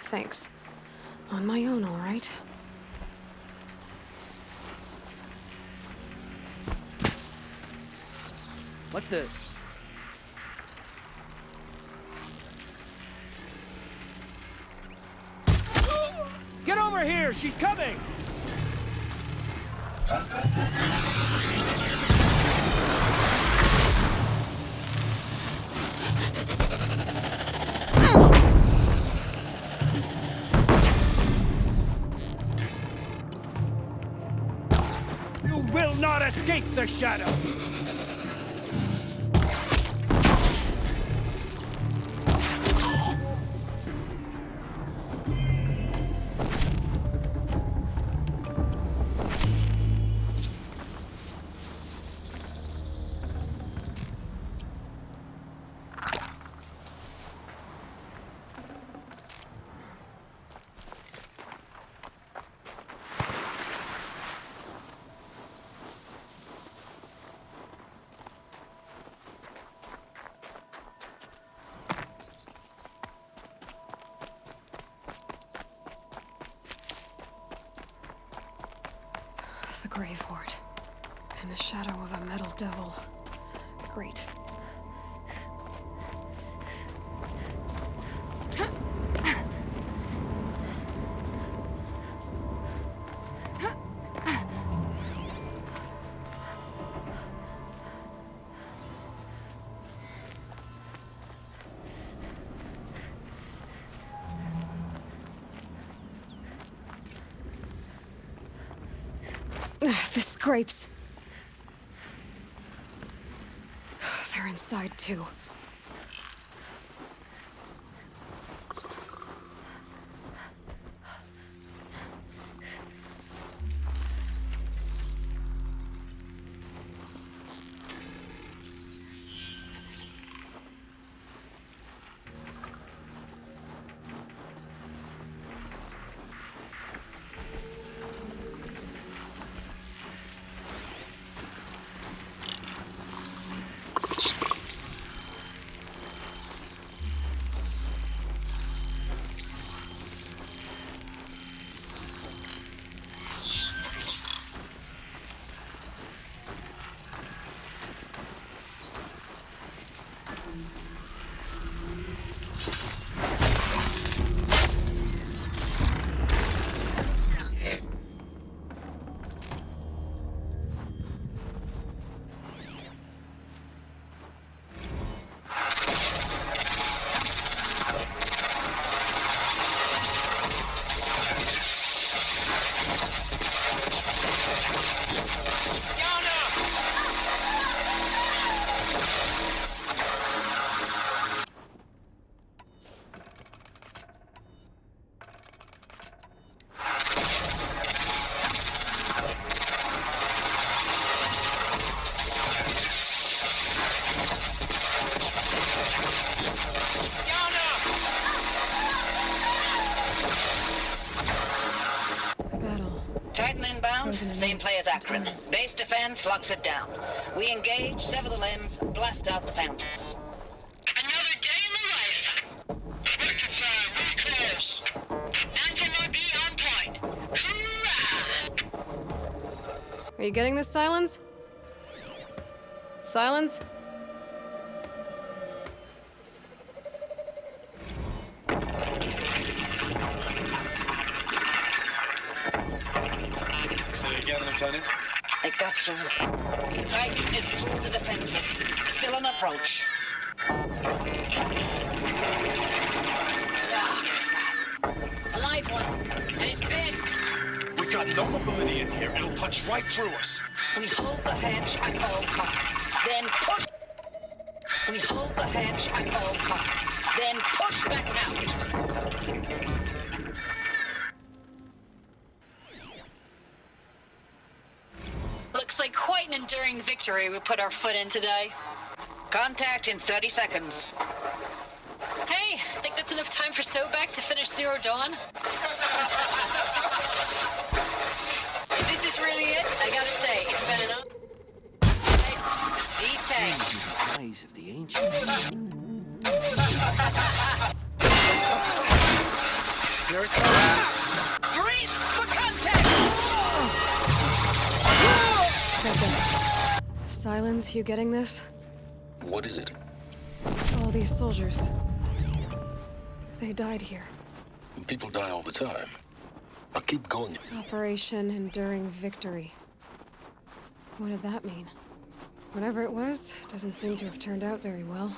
Thanks. On my own, all right? What the... Get over here! She's coming! You will not escape the shadow! The Grave Horde. In the shadow of a metal devil. Great. The scrapes. They're inside too. Titan inbound, same play as Akron. Base defense locks it down. We engage, sever the limbs, blast out the fountains. Another day in the life. Record time, we close. Anthem RB on point. Hoorah! Are you getting this, Silence? Silence? Say again, Lieutenant. It got through. Titan is through the defenses. Still an approach. A live one. And he's pissed. We got no mobility in here. It'll punch right through us. We hold the hedge at all costs. Then push. We hold the hedge at all costs. Then push back out. Looks like quite an enduring victory we put our foot in today. Contact in 30 seconds. Hey, think that's enough time for Sobek to finish Zero Dawn? If this is really it, I gotta say, it's been enough. Hey, these tanks. The eyes of the ancients. Here it comes. Brace for contact! Focus. Silence, you getting this? What is it? All these soldiers. They died here. People die all the time. Now keep going. Operation Enduring Victory. What did that mean? Whatever it was, doesn't seem to have turned out very well.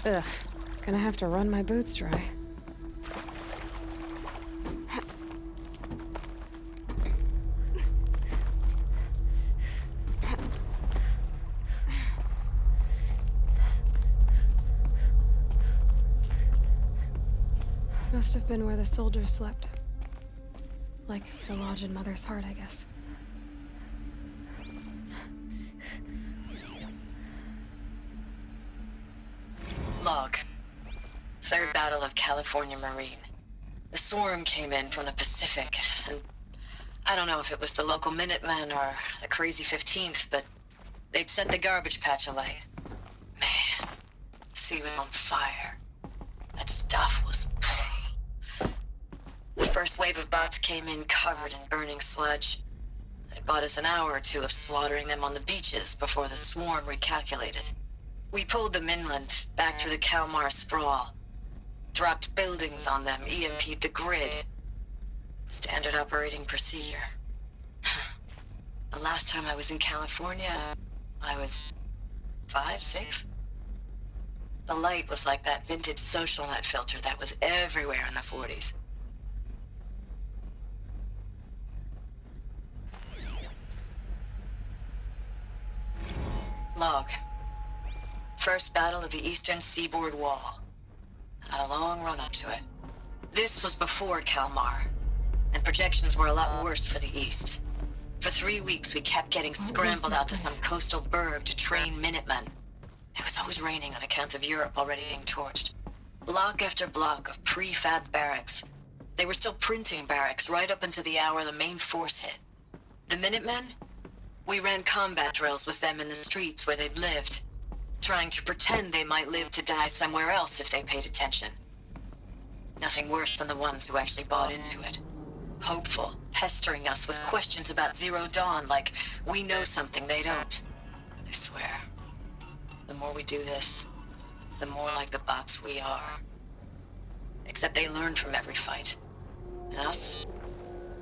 Ugh. Gonna have to run my boots dry. Must have been where the soldiers slept. Like the lodge in Mother's Heart, I guess. Log. Third Battle of California Marine. The swarm came in from the Pacific, and I don't know if it was the local Minutemen or the crazy 15th, but they'd set the garbage patch alight. Man, the sea was on fire. That stuff was... The first wave of bots came in covered in burning sludge. They bought us an hour or two of slaughtering them on the beaches before the swarm recalculated. We pulled them inland, back through the Kalmar sprawl. Dropped buildings on them, EMP'd the grid. Standard operating procedure. The last time I was in California, I was 5, 6? The light was like that vintage social net filter that was everywhere in the 40s. Log. First battle of the eastern seaboard wall. Had a long run up to it. This was before Kalmar, and projections were a lot worse for the east. For 3 weeks, we kept getting scrambled out to some coastal burg to train Minutemen. It was always raining on account of Europe already being torched. Block after block of prefab barracks. They were still printing barracks right up until the hour the main force hit. The Minutemen? We ran combat drills with them in the streets where they'd lived, trying to pretend they might live to die somewhere else if they paid attention. Nothing worse than the ones who actually bought into it. Hopeful, pestering us with questions about Zero Dawn like we know something they don't. I swear, the more we do this, the more like the bots we are. Except they learn from every fight. And us?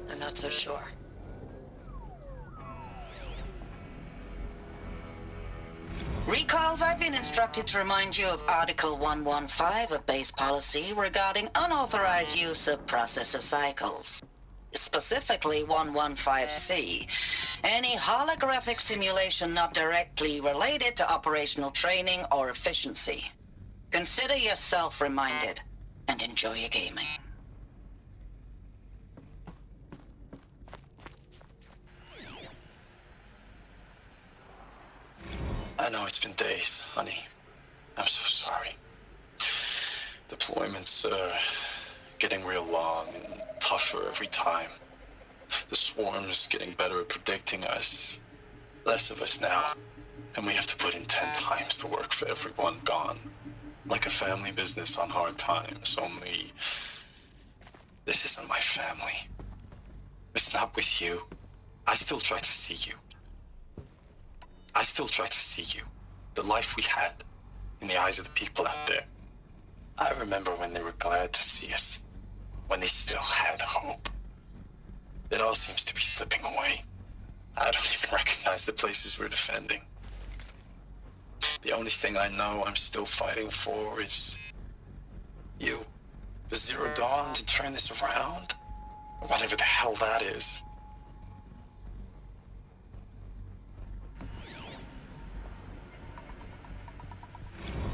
I'm not so sure. Recalls, I've been instructed to remind you of Article 115 of base policy regarding unauthorized use of processor cycles. Specifically 115C. Any holographic simulation not directly related to operational training or efficiency. Consider yourself reminded and enjoy your gaming. I know it's been days, honey. I'm so sorry. Deployments are getting real long and tougher every time. The swarm's getting better at predicting us. Less of us now, and we have to put in 10 times the work for everyone gone. Like a family business on hard times, only this isn't my family. It's not with you. I still try to see you. I still try to see you. The life we had in the eyes of the people out there. I remember when they were glad to see us. When they still had hope. It all seems to be slipping away. I don't even recognize the places we're defending. The only thing I know I'm still fighting for is you. For Zero Dawn to turn this around? Or whatever the hell that is.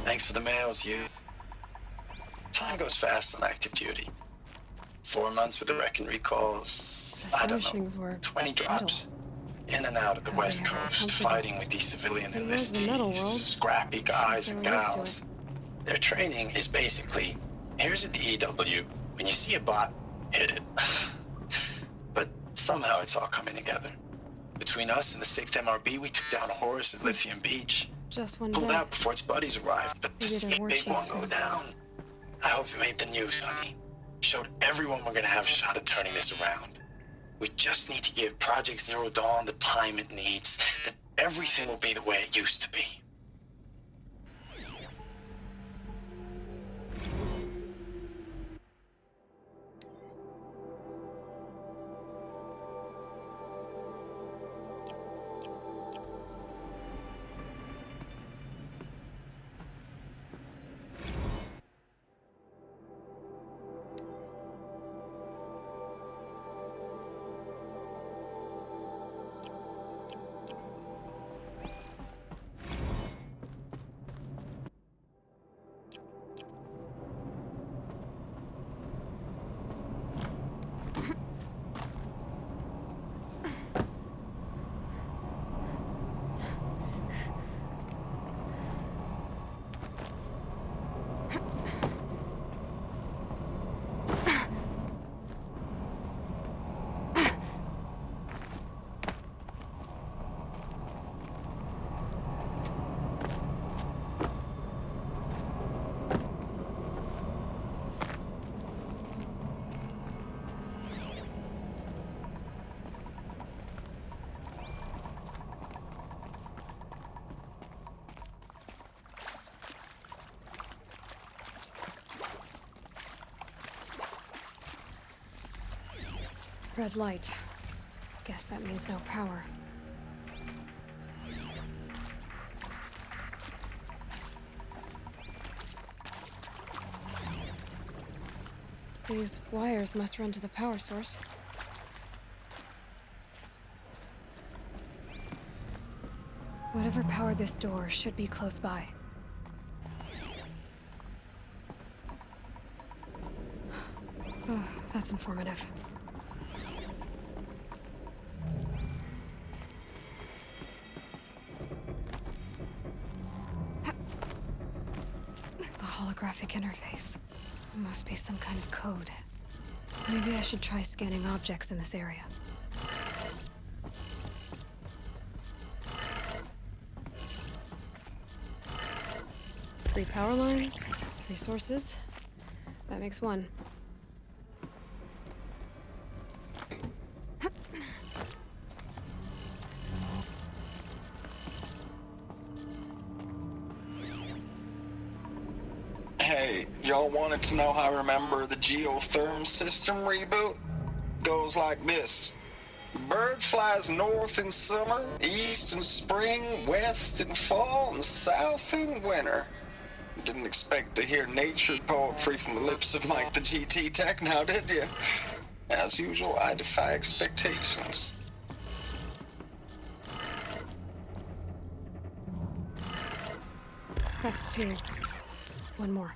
Thanks for the mails, you. Time goes fast on active duty. 4 months with the wreck and recalls. I don't know, Furnishings were 20 drops. In and out of the West Coast, fighting with these civilian It was the metal world. enlistees, scrappy guys Guess and they were used to gals. Their training is basically, here's a DEW, when you see a bot, hit it. But somehow it's all coming together. Between us and the 6th MRB, we took down a horse at Lithium Beach. Just one Pulled day. out before its buddies arrived, but Maybe this their big war one chiefs go were- down. I hope you made the news, honey. Showed everyone we're gonna have a shot at turning this around. We just need to give Project Zero Dawn the time it needs, then everything will be the way it used to be. Red light. Guess that means no power. These wires must run to the power source. Whatever powered this door should be close by. Oh, that's informative. A holographic interface. Must be some kind of code. Maybe I should try scanning objects in this area. 3 power lines, 3 sources. That makes 1. Hey, y'all wanted to know how I remember the geotherm system reboot? Goes like this. Bird flies north in summer, east in spring, west in fall, and south in winter. Didn't expect to hear nature poetry from the lips of Mike the GT Tech now, did you? As usual, I defy expectations. That's 2. 1 more.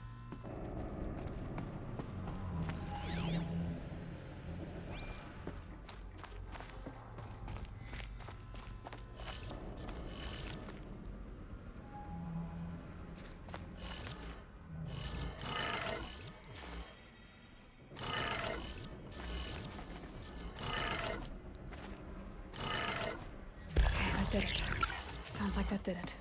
did it. Sounds like that did it.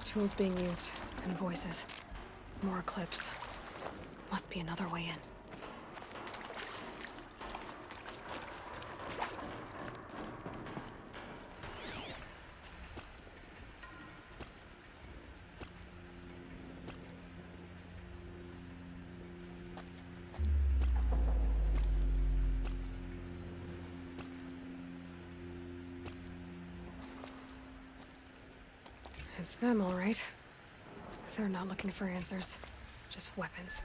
Tools being used, and voices. More clips. Must be another way in. It's them, all right. They're not looking for answers, just weapons.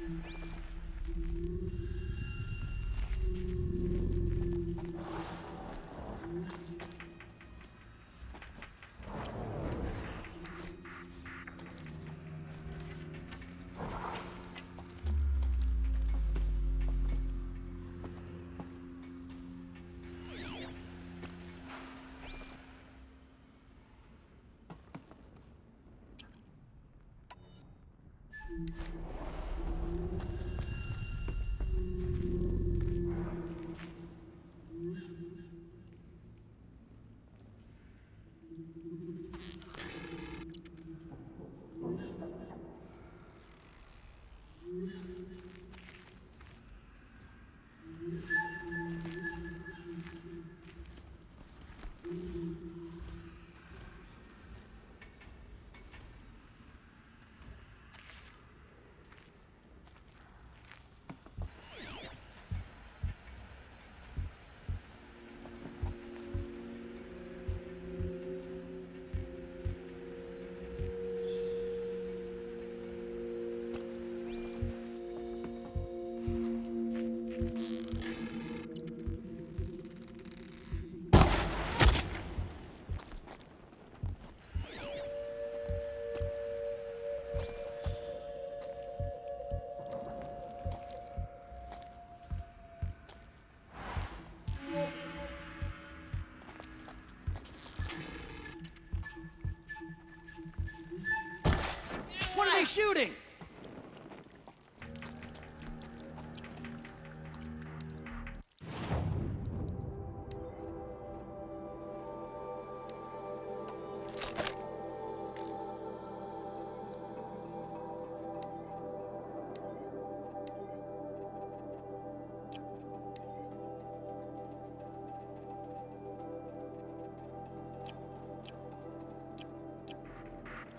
What are they shooting?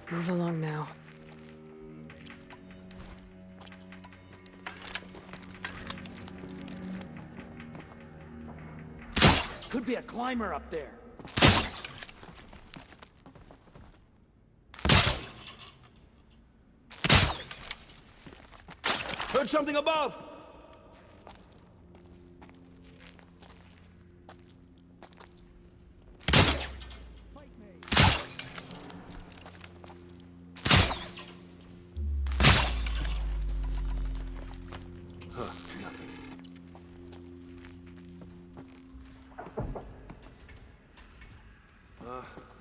Move along now. Could be a climber up there. Heard something above!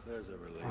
There's a relief.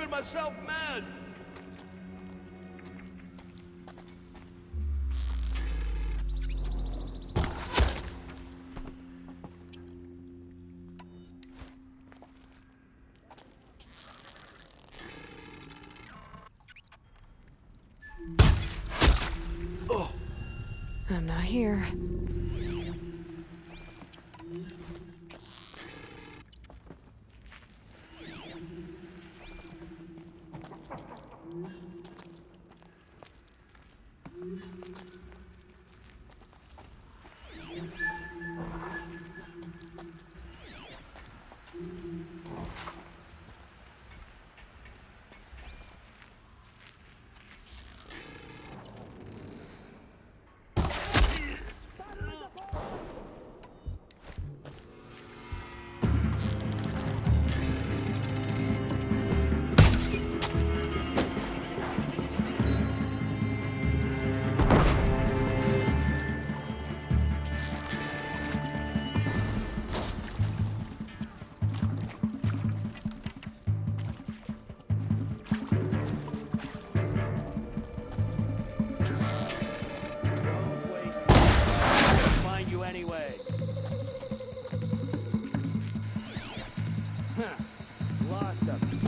driving myself mad! I'm not here. Find you anyway. Huh. Lost them.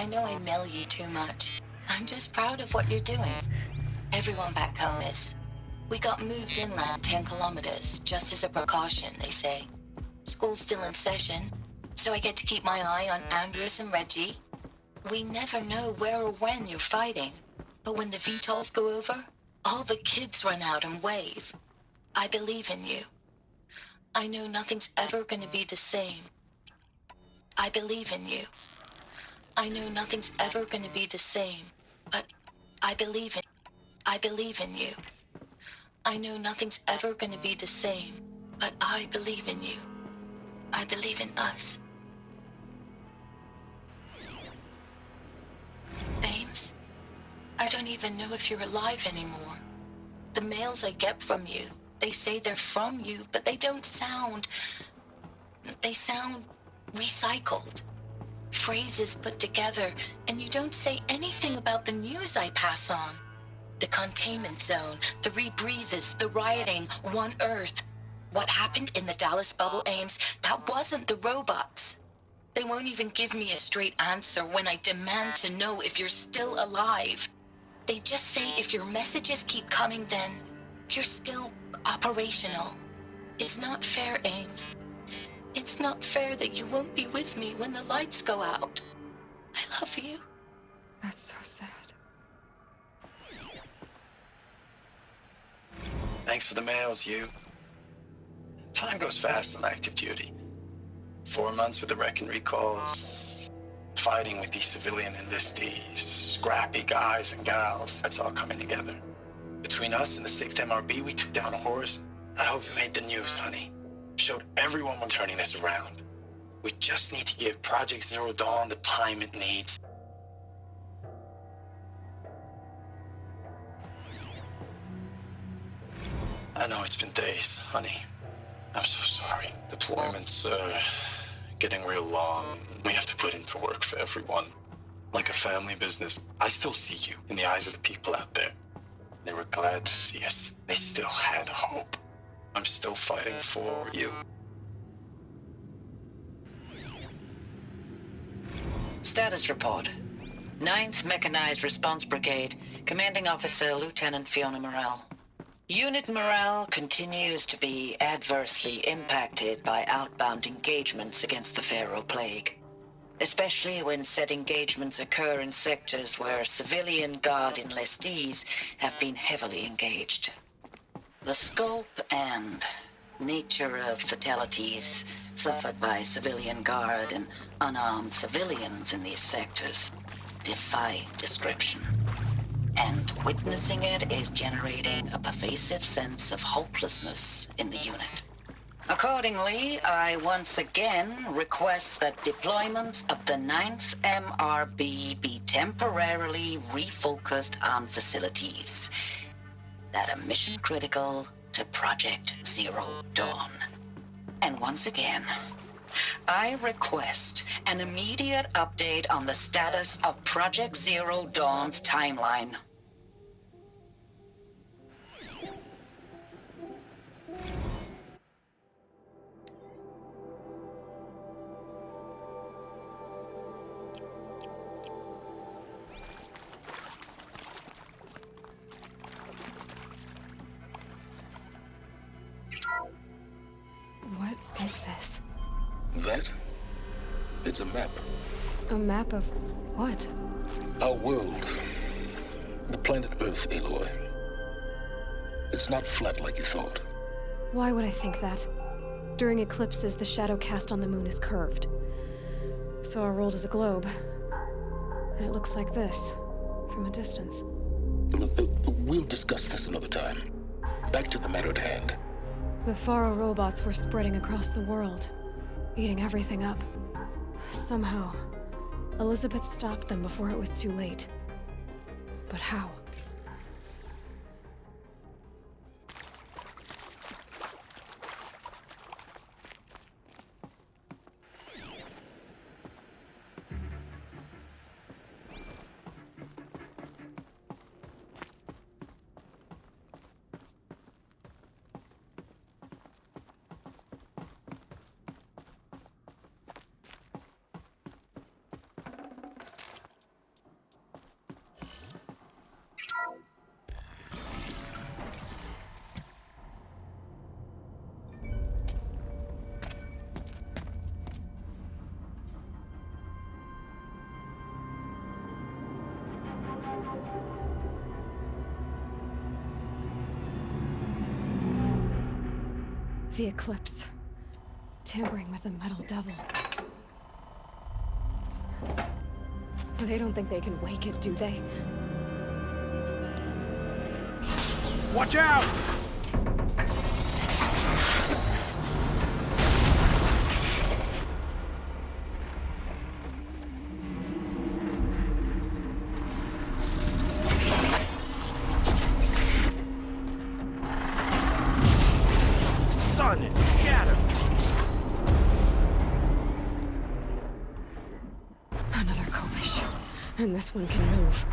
I know I mail you too much. I'm just proud of what you're doing. Everyone back home is. We got moved inland 10 kilometers, just as a precaution, they say. School's still in session, so I get to keep my eye on Andres and Reggie. We never know where or when you're fighting, but when the VTOLs go over, all the kids run out and wave. I believe in you. I know nothing's ever gonna be the same. I believe in you. I know nothing's ever gonna be the same, but I believe in you. I know nothing's ever gonna be the same, but I believe in you. I believe in us. I don't even know if you're alive anymore. The mails I get from you, they say they're from you, but they don't sound... They sound recycled. Phrases put together, and you don't say anything about the news I pass on. The containment zone, the rebreathers, the rioting, One Earth. What happened in the Dallas bubble, Ames, that wasn't the robots. They won't even give me a straight answer when I demand to know if you're still alive. They just say if your messages keep coming, then you're still operational. It's not fair, Ames. It's not fair that you won't be with me when the lights go out. I love you. That's so sad. Thanks for the mails, you. Time goes fast on active duty. 4 months with the wreck and recalls, fighting with these civilian enlistees, scrappy guys and gals. That's all coming together. Between us and the 6th MRB, we took down a horse. I hope you made the news, honey. Showed everyone we're turning this around. We just need to give Project Zero Dawn the time it needs. I know it's been days, honey. I'm so sorry. Deployments are getting real long. We have to put into work for everyone. Like a family business. I still see you in the eyes of the people out there. They were glad to see us. They still had hope. I'm still fighting for you. Status report. 9th Mechanized Response Brigade, Commanding Officer Lieutenant Fiona Morrell. Unit morale continues to be adversely impacted by outbound engagements against the Pharaoh Plague, especially when said engagements occur in sectors where civilian guard enlistees have been heavily engaged. The scope and nature of fatalities suffered by civilian guard and unarmed civilians in these sectors defy description. And witnessing it is generating a pervasive sense of hopelessness in the unit. Accordingly, I once again request that deployments of the 9th MRB be temporarily refocused on facilities that are mission critical to Project Zero Dawn. And once again, I request an immediate update on the status of Project Zero Dawn's timeline. What is this? That? It's a map. A map of what? Our world. The planet Earth, Aloy. It's not flat like you thought. Why would I think that? During eclipses, the shadow cast on the moon is curved. So our world is a globe. And it looks like this, from a distance. We'll discuss this another time. Back to the matter at hand. The Faro robots were spreading across the world, eating everything up. Somehow, Elizabeth stopped them before it was too late. But how? The eclipse. Tampering with the metal devil. They don't think they can wake it, do they? Watch out! Run and scatter! Another Kobish. And this one can move.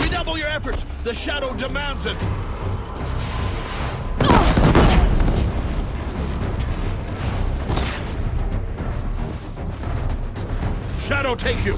Redouble your efforts! The shadow demands it! Shadow take you!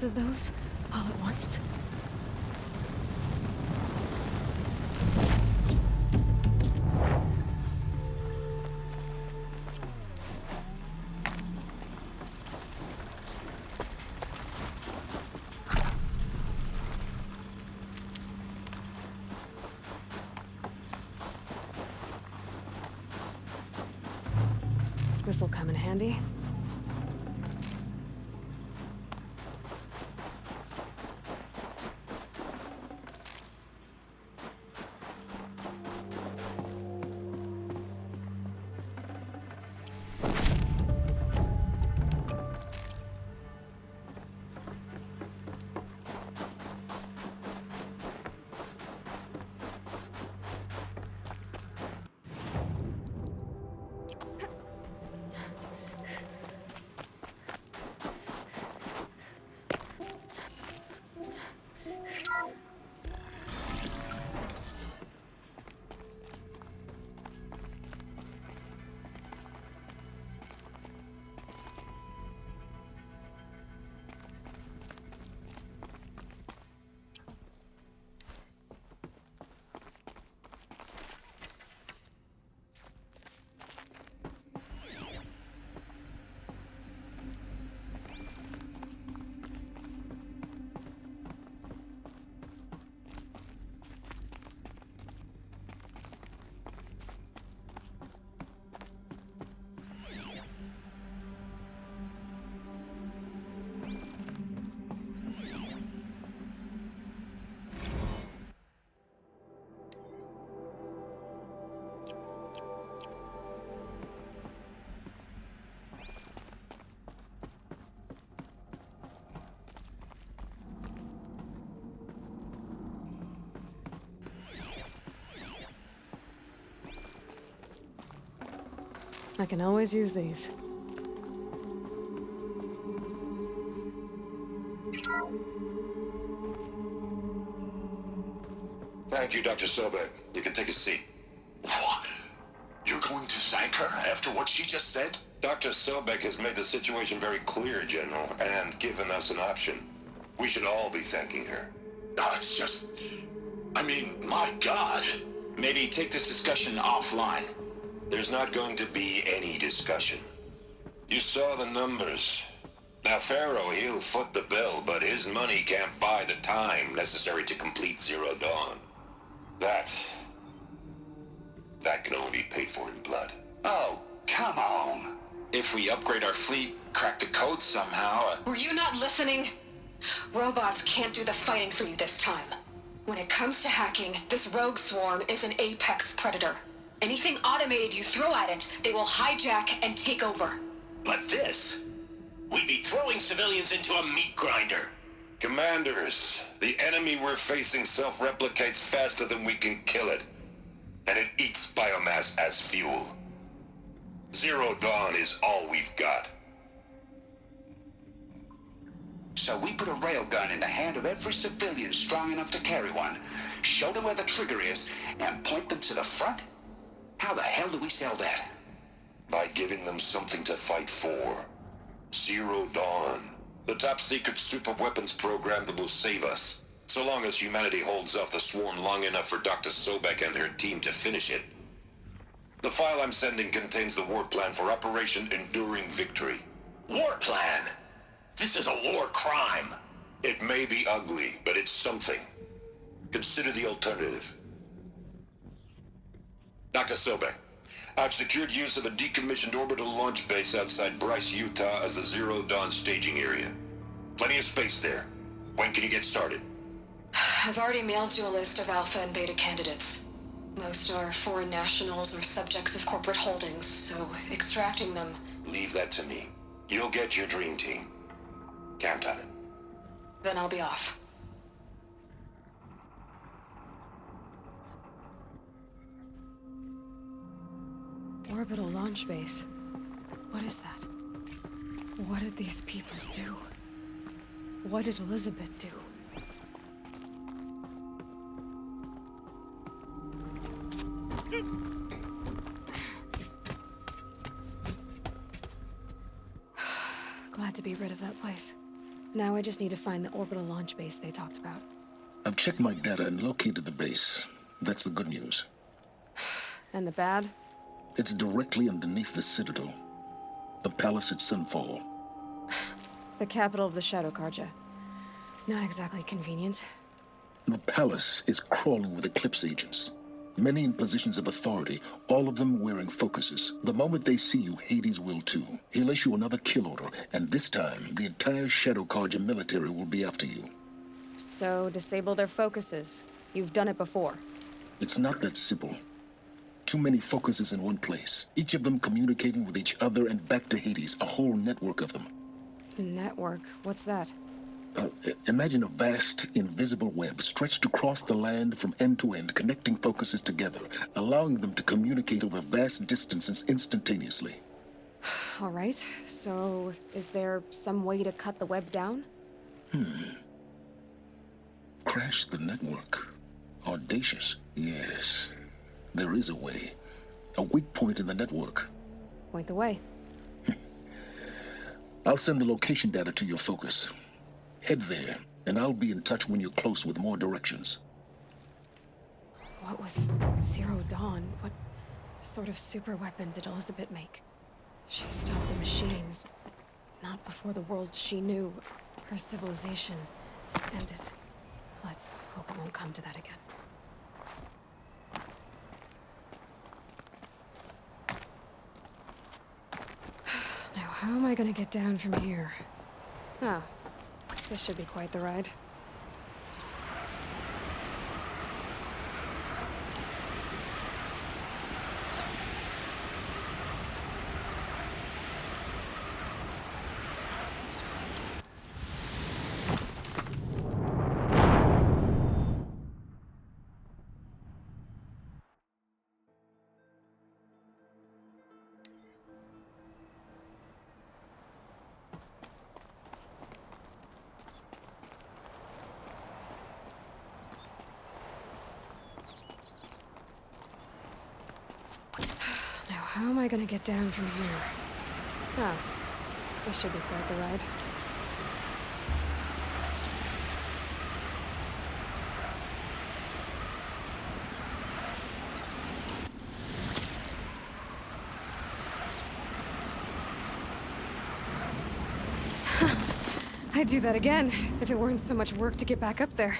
hundreds of those all at once. This'll come in handy. I can always use these. Thank you, Dr. Sobek. You can take a seat. What? You're going to thank her after what she just said? Dr. Sobek has made the situation very clear, General, and given us an option. We should all be thanking her. Oh, it's just... I mean, my God. Maybe take this discussion offline. There's not going to be any discussion. You saw the numbers. Now, Pharaoh, he'll foot the bill, but his money can't buy the time necessary to complete Zero Dawn. That can only be paid for in blood. Oh, come on. If we upgrade our fleet, crack the code somehow... Were you not listening? Robots can't do the fighting for you this time. When it comes to hacking, this rogue swarm is an apex predator. Anything automated you throw at it, they will hijack and take over. But this... we'd be throwing civilians into a meat grinder. Commanders, the enemy we're facing self-replicates faster than we can kill it. And it eats biomass as fuel. Zero Dawn is all we've got. So we put a railgun in the hand of every civilian strong enough to carry one, show them where the trigger is, and point them to the front? How the hell do we sell that? By giving them something to fight for. Zero Dawn. The top-secret super-weapons program that will save us. So long as humanity holds off the swarm long enough for Dr. Sobek and her team to finish it. The file I'm sending contains the war plan for Operation Enduring Victory. War plan? This is a war crime. It may be ugly, but it's something. Consider the alternative. Dr. Sobek, I've secured use of a decommissioned orbital launch base outside Bryce, Utah as the Zero Dawn staging area. Plenty of space there. When can you get started? I've already mailed you a list of alpha and beta candidates. Most are foreign nationals or subjects of corporate holdings, so extracting them... Leave that to me. You'll get your dream team. Count on it. Then I'll be off. Orbital launch base. What is that? What did these people do? What did Elizabeth do? Glad to be rid of that place. Now I just need to find the orbital launch base they talked about. I've checked my data and located the base. That's the good news. And the bad? It's directly underneath the Citadel. The palace at Sunfall. The capital of the Shadow Carja. Not exactly convenient. The palace is crawling with Eclipse agents. Many in positions of authority, all of them wearing focuses. The moment they see you, Hades will too. He'll issue another kill order, and this time, the entire Shadow Carja military will be after you. So, disable their focuses. You've done it before. It's not that simple. Too many focuses in one place, each of them communicating with each other and back to Hades, a whole network of them. Network? What's that? Imagine a vast, invisible web stretched across the land from end to end, connecting focuses together, allowing them to communicate over vast distances instantaneously. All right, so is there some way to cut the web down? Crash the network. Audacious. Yes, there is a way. A weak point in the network. Point the way. I'll send the location data to your focus. Head there, and I'll be in touch when you're close with more directions. What was Zero Dawn? What sort of super weapon did Elizabeth make? She stopped the machines. Not before the world she knew, her civilization, ended. Let's hope it won't come to that again. Now, how am I gonna get down from here? Oh, this should be quite the ride. How am I gonna get down from here? Oh, this should be quite the ride. I'd do that again, if it weren't so much work to get back up there.